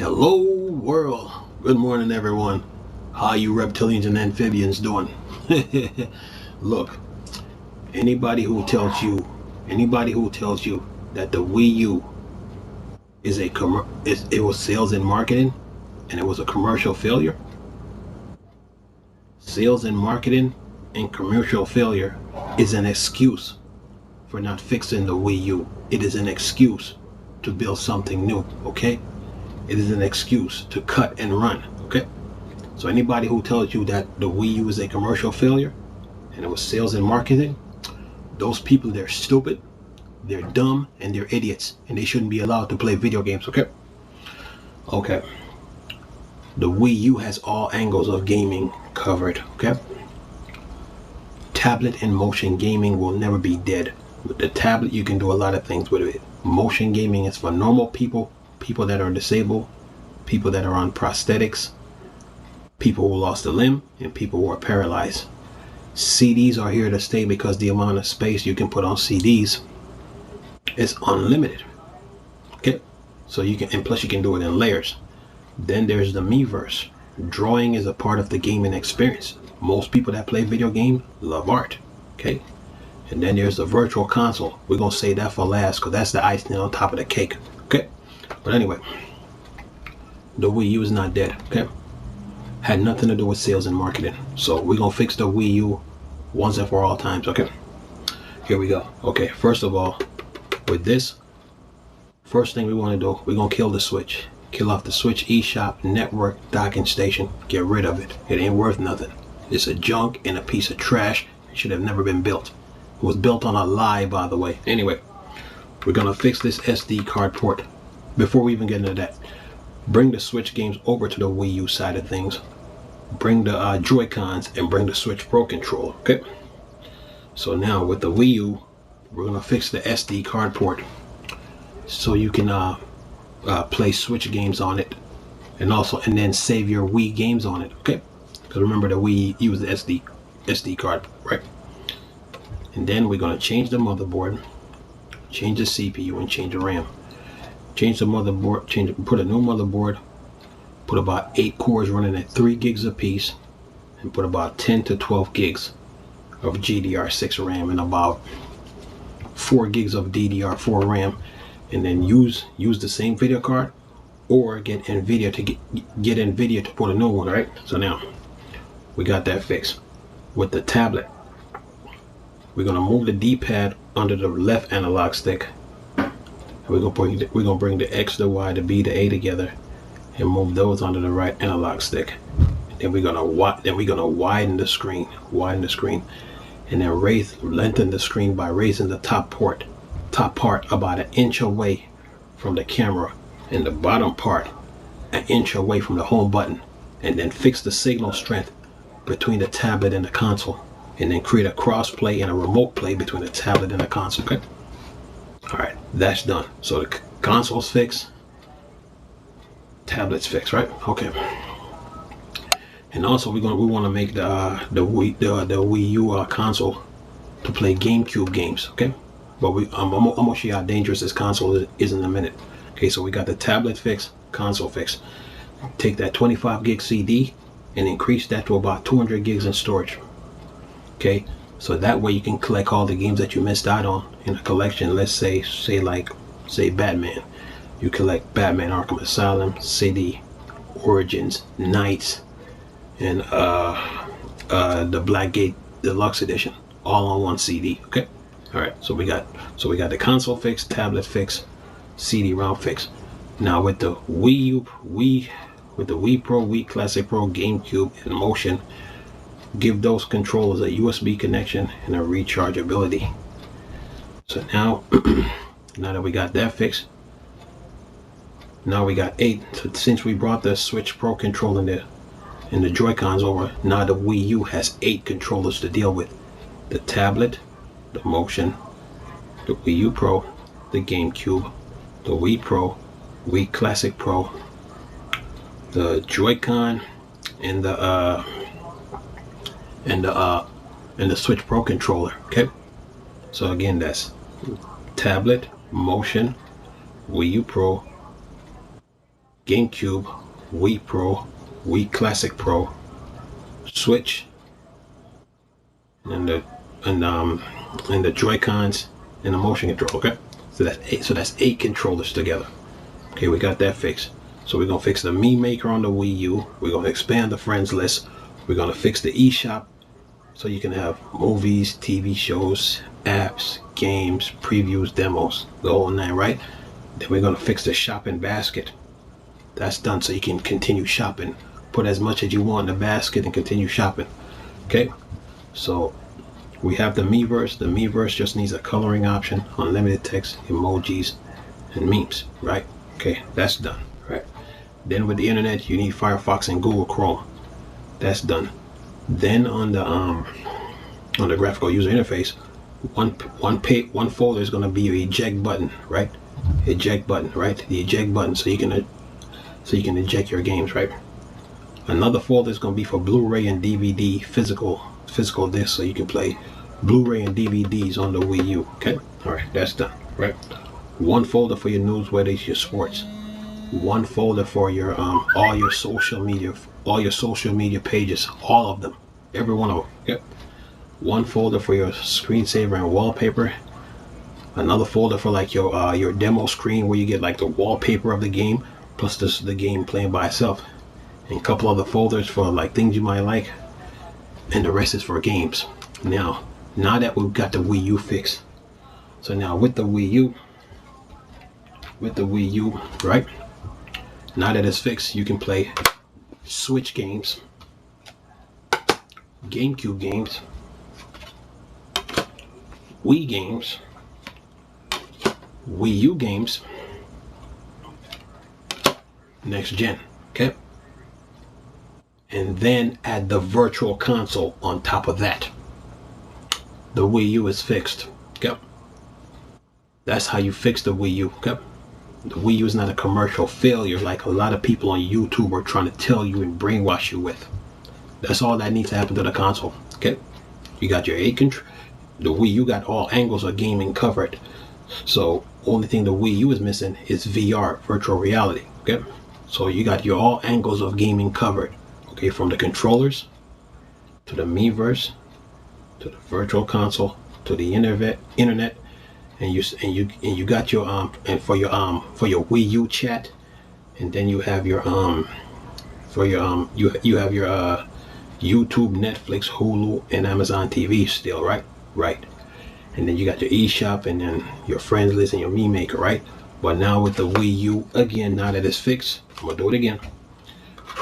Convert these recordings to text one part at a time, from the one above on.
Hello world, good morning everyone. How you reptilians and amphibians doing? Look, anybody who tells you that the Wii U is it was sales and marketing and it was a commercial failure, sales and marketing and commercial failure is an excuse for not fixing the Wii U. It is an excuse to build something new, okay? It is an excuse to cut and run, okay? So anybody who tells you that the Wii U is a commercial failure and it was sales and marketing, those people, they're stupid, they're dumb, and they're idiots, and they shouldn't be allowed to play video games, okay? Okay. The Wii U has all angles of gaming covered, okay? Tablet and motion gaming will never be dead. With the tablet, you can do a lot of things with it. Motion gaming is for normal people, people that are disabled, people that are on prosthetics, people who lost a limb, and people who are paralyzed. CDs are here to stay because the amount of space you can put on CDs is unlimited. Okay, so you can, and plus you can do it in layers. Then there's the Miiverse. Drawing is a part of the gaming experience. Most people that play video games love art. Okay, and then there's the virtual console. We're gonna say that for last because that's the icing on top of the cake. Okay, but anyway, the Wii U is not dead. Okay, had nothing to do with sales and marketing. So we're gonna fix the Wii U once and for all times. Okay, here we go. Okay, first of all, with this, first thing we want to do, we're gonna kill the Switch. Kill off the Switch eShop network docking station. Get rid of it. It ain't worth nothing. It's a junk and a piece of trash. It should have never been built. It was built on a lie, by the way. Anyway, we're gonna fix this SD card port. Before we even get into that, bring the Switch games over to the Wii U side of things. Bring the Joy-Cons and bring the Switch Pro controller. Okay. So now with the Wii U, we're gonna fix the SD card port so you can play Switch games on it, and then save your Wii games on it. Okay. Because remember, the Wii used the SD card, right? And then we're gonna change the motherboard, change the CPU, and change the RAM. Change the motherboard, put a new motherboard, put about 8 cores running at 3 gigs apiece, and put about 10 to 12 gigs of GDR6 RAM and about 4 gigs of DDR4 RAM, and then use the same video card, or get Nvidia to put a new one. Right? So now we got that fixed. With the tablet, we're gonna move the D-pad under the left analog stick. We're gonna bring the X, the Y, the B, the A together, and move those onto the right analog stick. Then we're gonna widen the screen, and then lengthen the screen by raising the top part about 1 inch away from the camera, and the bottom part 1 inch away from the home button, and then fix the signal strength between the tablet and the console, and then create a cross play and a remote play between the tablet and the console. Okay. All right, that's done. So the console's fixed, tablet's fixed, right? Okay. And also we want to make the Wii U console to play GameCube games. Okay. But I'm gonna show you how dangerous this console is in a minute. Okay, so we got the tablet fixed, console fixed. Take that 25 gig CD and increase that to about 200 gigs in storage. Okay, so that way you can collect all the games that you missed out on in a collection. Let's say Batman. You collect Batman Arkham Asylum, CD, Origins, Knights, and the Blackgate Deluxe Edition, all on one CD. Okay. All right. So we got the console fixed, tablet fixed, CD-ROM fixed. Now with the Wii Pro, Wii Classic Pro, GameCube, and Motion, give those controllers a USB connection and a rechargeability. So now, now that we got that fixed, now we got 8. So since we brought the Switch Pro controller and the Joy-Cons over, now the Wii U has 8 controllers to deal with: the tablet, the Motion, the Wii U Pro, the GameCube, the Wii Pro, Wii Classic Pro, the Joy-Con, and the Switch Pro controller. Okay, so again, that's tablet, Motion, Wii U Pro, GameCube, Wii Pro, Wii Classic Pro, Switch, and the Joy-Cons and the motion control. Okay, so that's eight. So that's 8 controllers together. Okay, we got that fixed. So we're gonna fix the Mii Maker on the Wii U. We're gonna expand the friends list. We're gonna fix the eShop so you can have movies, TV shows, apps, games, previews, demos, the whole nine, right? Then we're gonna fix the shopping basket. That's done, so you can continue shopping. Put as much as you want in the basket and continue shopping. Okay, so we have the Miiverse. The Miiverse just needs a coloring option, unlimited text, emojis, and memes, right? Okay, that's done, right? Then with the internet, you need Firefox and Google Chrome. That's done. Then on the graphical user interface, one folder is going to be your eject button, right? Eject button, right? The eject button, so you can eject your games, right? Another folder is going to be for Blu-ray and DVD physical discs, so you can play Blu-ray and DVDs on the Wii U. Okay, all right, that's done, right? One folder for your news, whether it's your sports. One folder for your all your social media pages, all of them, every one of them. Yep. One folder for your screensaver and wallpaper. Another folder for like your demo screen where you get like the wallpaper of the game plus the game playing by itself, and a couple other folders for like things you might like, and the rest is for games. Now that we've got the Wii U fixed, so now with the Wii U, right? Now that it's fixed, you can play Switch games, GameCube games, Wii games, Wii U games, next gen, okay? And then add the virtual console on top of that. The Wii U is fixed, okay? That's how you fix the Wii U, okay? The Wii U is not a commercial failure like a lot of people on YouTube are trying to tell you and brainwash you with. That's all that needs to happen to the console, okay? You got your 8 control. The Wii U got all angles of gaming covered. So only thing the Wii U is missing is VR, virtual reality, okay? So you got your all angles of gaming covered, okay? From the controllers to the Miiverse to the virtual console to the internet. And you got your and for your Wii U chat, and then you have your you have your YouTube, Netflix, Hulu, and Amazon TV still, right? Right. And then you got your eShop and then your friends list and your Mii Maker, right? But now with the Wii U, again, now that it's fixed, I'm gonna do it again.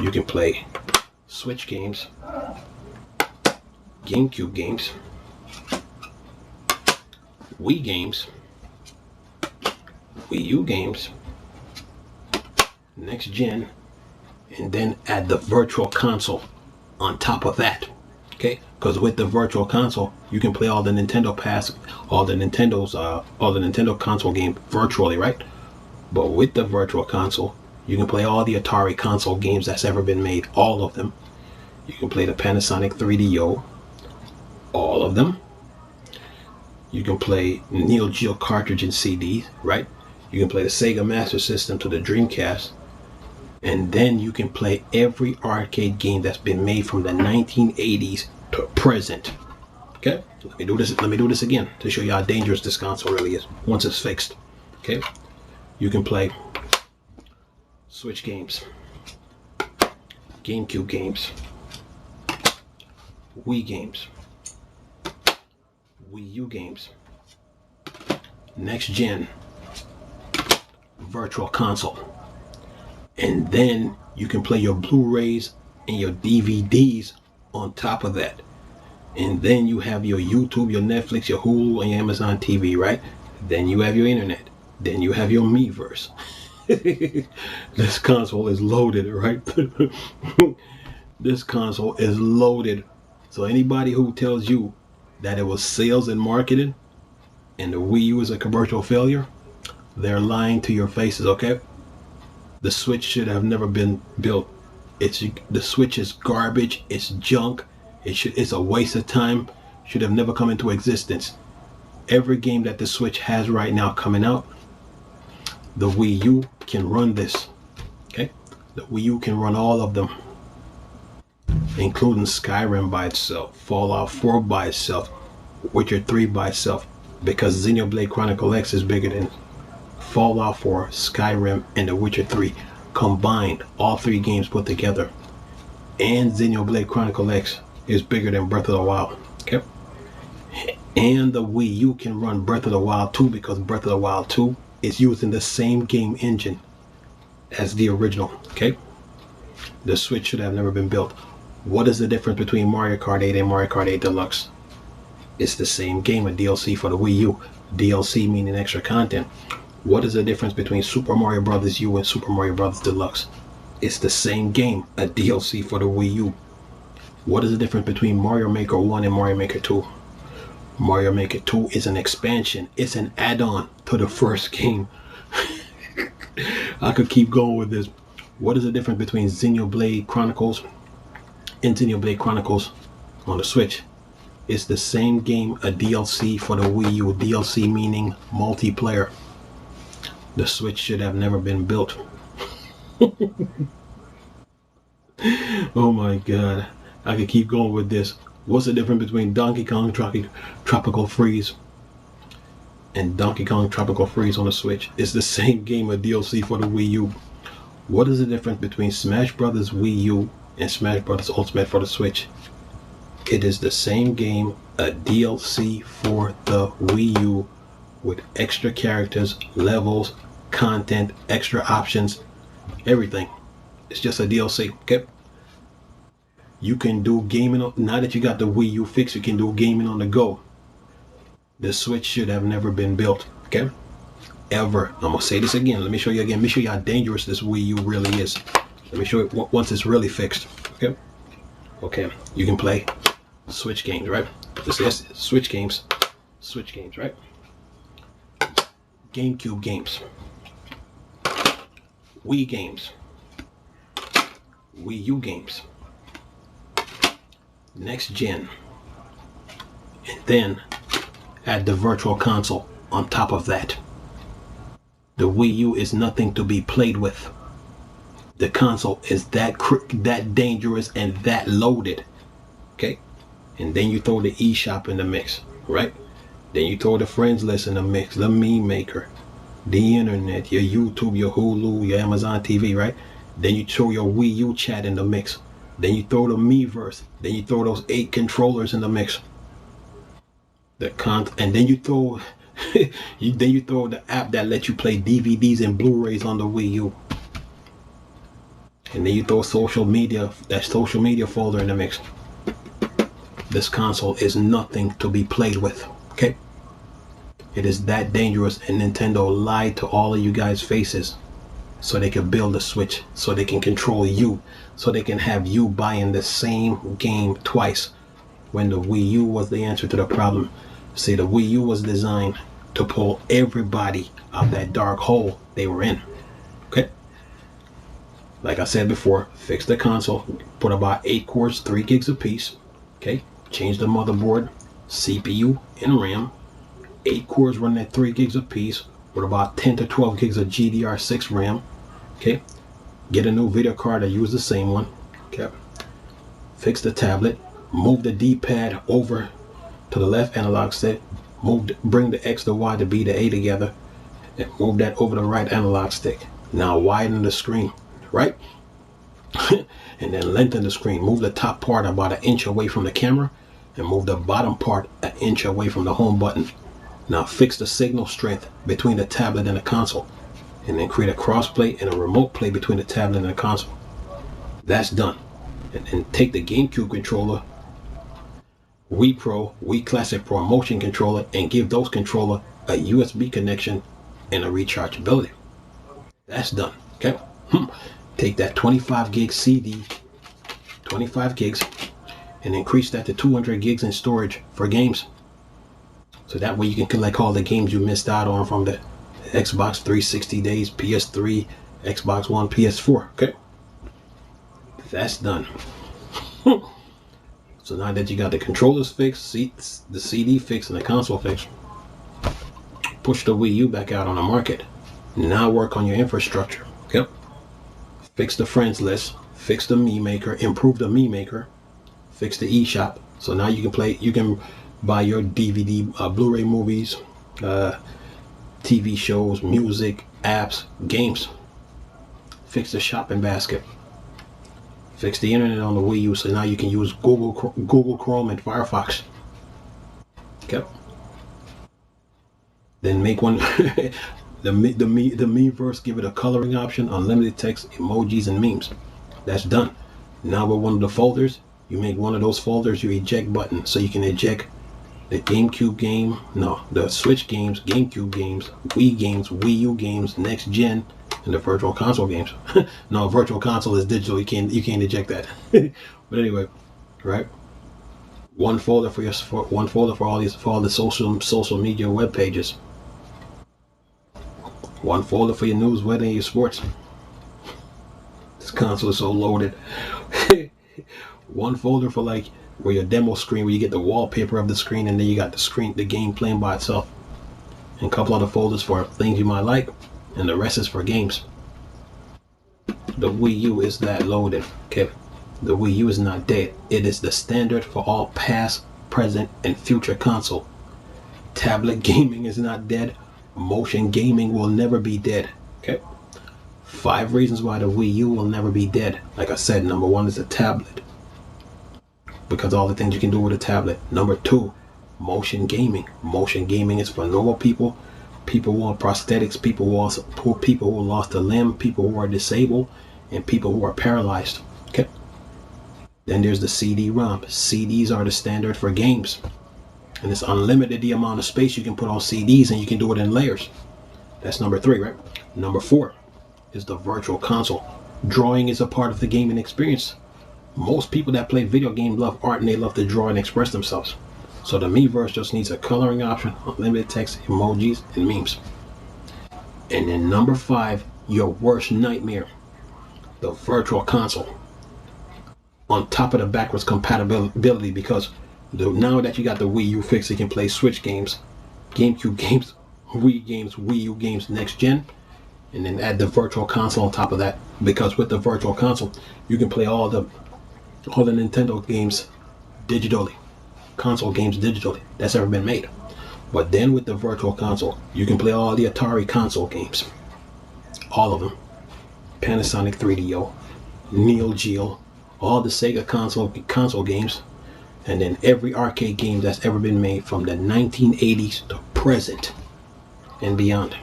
You can play Switch games, GameCube games, Wii games, Wii U games, next gen, and then add the virtual console on top of that, okay? Because with the virtual console, you can play all the Nintendo console game virtually, right? But with the virtual console, you can play all the Atari console games that's ever been made, all of them. You can play the Panasonic 3DO, all of them. You can play Neo Geo cartridge and CD, right? You can play the Sega Master System to the Dreamcast. And then you can play every arcade game that's been made from the 1980s to present. Okay? Let me do this again to show you how dangerous this console really is once it's fixed. Okay? You can play Switch games, GameCube games, Wii games, Wii U games, next gen, virtual console, and then you can play your Blu-rays and your DVDs on top of that, and then you have your YouTube, your Netflix, your Hulu, and your Amazon TV, right? Then you have your internet, then you have your Miiverse. This console is loaded, right? This console is loaded. So anybody who tells you that it was sales and marketing and the Wii U is a commercial failure, they're lying to your faces, okay? The Switch should have never been built. The Switch is garbage, it's junk, it's a waste of time, should have never come into existence. Every game that the Switch has right now coming out, the Wii U can run this. Okay, the Wii U can run all of them, including Skyrim by itself, Fallout 4 by itself, Witcher 3 by itself, because Xenoblade Chronicle X is bigger than Fallout 4, Skyrim, and The Witcher 3 combined, all three games put together. And Xenoblade Chronicle X is bigger than Breath of the Wild. Okay? And the Wii U can run Breath of the Wild 2 because Breath of the Wild 2 is using the same game engine as the original. Okay? The Switch should have never been built. What is the difference between Mario Kart 8 and Mario Kart 8 Deluxe? It's the same game, a DLC for the Wii U. DLC meaning extra content. What is the difference between Super Mario Bros. U and Super Mario Bros. Deluxe? It's the same game, a DLC for the Wii U. What is the difference between Mario Maker 1 and Mario Maker 2? Mario Maker 2 is an expansion. It's an add-on to the first game. I could keep going with this. What is the difference between Xenoblade Chronicles and Xenoblade Chronicles on the Switch? It's the same game, a DLC for the Wii U. DLC meaning multiplayer. The Switch should have never been built. Oh my god. I could keep going with this. What's the difference between Donkey Kong Tropical Freeze and Donkey Kong Tropical Freeze on the Switch? It's the same game, a DLC for the Wii U. What is the difference between Smash Brothers Wii U and Smash Brothers Ultimate for the Switch? It is the same game, a DLC for the Wii U with extra characters, levels, content, extra options, everything. It's just a DLC. Okay? You can do gaming. Now that you got the Wii U fixed, you can do gaming on the go. The Switch should have never been built. Okay? Ever. I'm going to say this again. Let me show you again. Let me show you how dangerous this Wii U really is. Let me show you once it's really fixed. Okay? Okay. You can play Switch games, right? This is Switch games. Switch games, right? GameCube games. Wii games. Wii U games. Next gen. And then add the virtual console on top of that. The Wii U is nothing to be played with. The console is that dangerous and that loaded. Okay? And then you throw the eShop in the mix, right? Then you throw the friends list in the mix, the meme maker, the internet, your YouTube, your Hulu, your Amazon TV, right? Then you throw your Wii U chat in the mix. Then you throw the Miiverse. Then you throw those 8 controllers in the mix. And then you throw you throw the app that lets you play DVDs and Blu-rays on the Wii U. And then you throw that social media folder in the mix. This console is nothing to be played with. Okay? It is that dangerous, and Nintendo lied to all of you guys' faces so they can build a Switch, so they can control you, so they can have you buying the same game twice when the Wii U was the answer to the problem. See, the Wii U was designed to pull everybody out of that dark hole they were in. Okay? Like I said before, fix the console, put about 8 cores, 3 gigs apiece. Okay? Change the motherboard, CPU, and RAM. 8 cores running at 3 gigs apiece with about 10 to 12 gigs of GDR6 RAM. Okay? Get a new video card that use the same one. Okay? Fix the tablet. Move the D-pad over to the left analog stick. Bring the X, the Y, the B, the A together. And move that over the right analog stick. Now widen the screen, right? And then lengthen the screen. Move the top part about 1 inch away from the camera and move the bottom part 1 inch away from the home button. Now fix the signal strength between the tablet and the console, and then create a crossplay and a remote play between the tablet and the console. That's done. And then take the GameCube controller, Wii Pro, Wii Classic Pro motion controller, and give those controller a USB connection and a rechargeability. That's done. Okay? Take that 25 gig CD, 25 gigs, and increase that to 200 gigs in storage for games. So that way you can collect all the games you missed out on from the Xbox 360 days, PS3, Xbox One, PS4. Okay? That's done. So now that you got the controllers fixed, the CD fixed, and the console fixed, push the Wii U back out on the market. Now work on your infrastructure. Okay? fix the friends list, fix the me maker, improve the me maker, fix the eShop. So now you can play, you can buy your DVD, Blu-ray movies, TV shows, music, apps, games. Fix the shopping basket. Fix the internet on the Wii U, so now you can use Google Chrome and Firefox. Okay. Then make one the Miiverse, give it a coloring option, unlimited text, emojis, and memes. That's done. Now with one of the folders, you make one of those folders your eject button, so you can eject the GameCube game, no, the Switch games, GameCube games, Wii games, Wii U games, next gen, and the Virtual Console games. No, Virtual Console is digital. You can't eject that. But anyway, right? One folder for all the social media web pages. One folder for your news, weather, and your sports. This console is so loaded. One folder for like where your demo screen, where you get the wallpaper of the screen, and then you got the game playing by itself. And a couple other folders for things you might like, and the rest is for games. The Wii U is that loaded. Okay, the Wii U is not dead. It is the standard for all past, present, and future console. Tablet gaming is not dead. Motion gaming will never be dead. Okay, 5 reasons why the Wii U will never be dead. Like I said, number 1 is the tablet, because all the things you can do with a tablet. Number 2, motion gaming. Motion gaming is for normal people, people who want prosthetics, people who lost a limb, people who are disabled, and people who are paralyzed. Okay. Then there's the CD-ROM. CDs are the standard for games, and it's unlimited the amount of space you can put on CDs, and you can do it in layers. That's number 3, right? Number 4 is the Virtual Console. Drawing is a part of the gaming experience. Most people that play video games love art, and they love to draw and express themselves. So the Miiverse just needs a coloring option, unlimited text, emojis, and memes. And then number 5, your worst nightmare, the Virtual Console. On top of the backwards compatibility, because now that you got the Wii U fixed, you can play Switch games, GameCube games, Wii U games, next gen, and then add the Virtual Console on top of that. Because with the Virtual Console, you can play all the Nintendo games digitally, console games digitally that's ever been made. But then with the Virtual Console, you can play all the Atari console games, all of them, Panasonic 3DO, Neo Geo, all the Sega console games, and then every arcade game that's ever been made from the 1980s to present and beyond.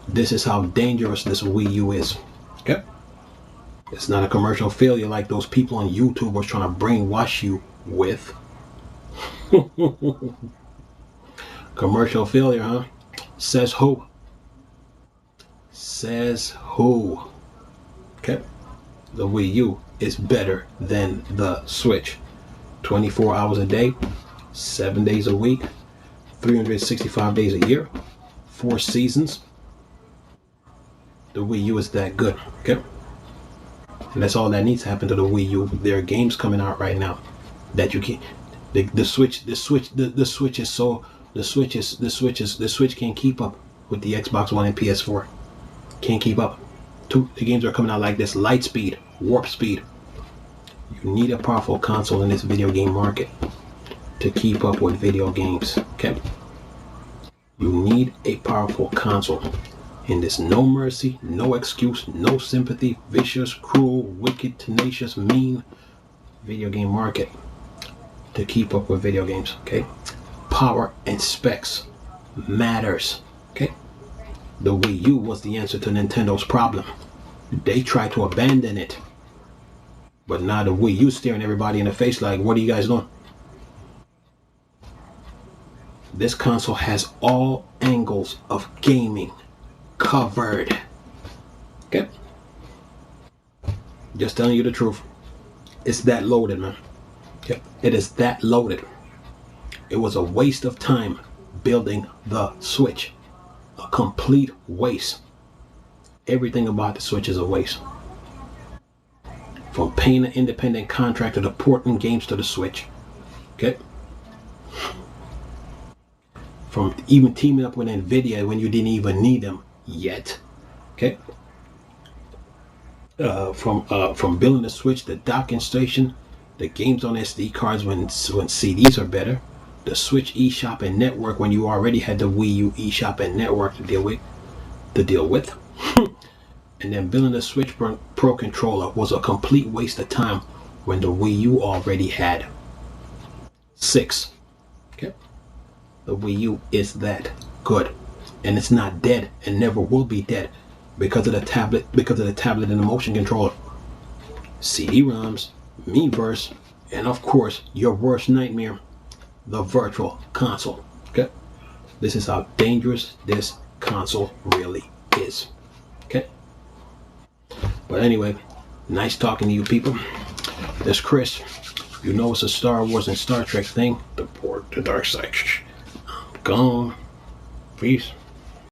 This is how dangerous this Wii U is. Okay. It's not a commercial failure like those people on YouTube were trying to brainwash you with. Commercial failure, huh? Says who? Says who? Okay. The Wii U is better than the Switch. 24 hours a day, 7 days a week, 365 days a year, 4 seasons. The Wii U is that good. Okay. And that's all that needs to happen to the Wii U. There are games coming out right now that you can't. The Switch can't keep up with the Xbox One and PS4. Can't keep up. The games are coming out like this: light speed, warp speed. You need a powerful console in this video game market to keep up with video games. Okay. You need a powerful console in this no mercy, no excuse, no sympathy, vicious, cruel, wicked, tenacious, mean video game market to keep up with video games. Okay. Power and specs matters. Okay. The Wii U was the answer to Nintendo's problem. They tried to abandon it, but now the Wii U staring everybody in the face like, what are you guys doing? This console has all angles of gaming covered. Okay. Just telling you the truth. It's that loaded, man. Okay. It is that loaded. It was a waste of time building the Switch. A complete waste. Everything about the Switch is a waste. From paying an independent contractor to porting games to the Switch. Okay. From even teaming up with Nvidia when you didn't even need them yet. Okay. from building the Switch, the docking station, the games on SD cards when CDs are better, the Switch eShop and network when you already had the Wii U eShop and network to deal with, and then building the Switch Pro controller was a complete waste of time when the Wii U already had 6. Okay, the Wii U is that good, and it's not dead and never will be dead because of the tablet and the motion controller, CD-ROMs, Miiverse, and of course your worst nightmare, the Virtual Console. Okay, this is how dangerous this console really is. Okay, but anyway, nice talking to you people. This Chris. You know it's a Star Wars and Star Trek thing. The port to dark side. I'm gone. Peace.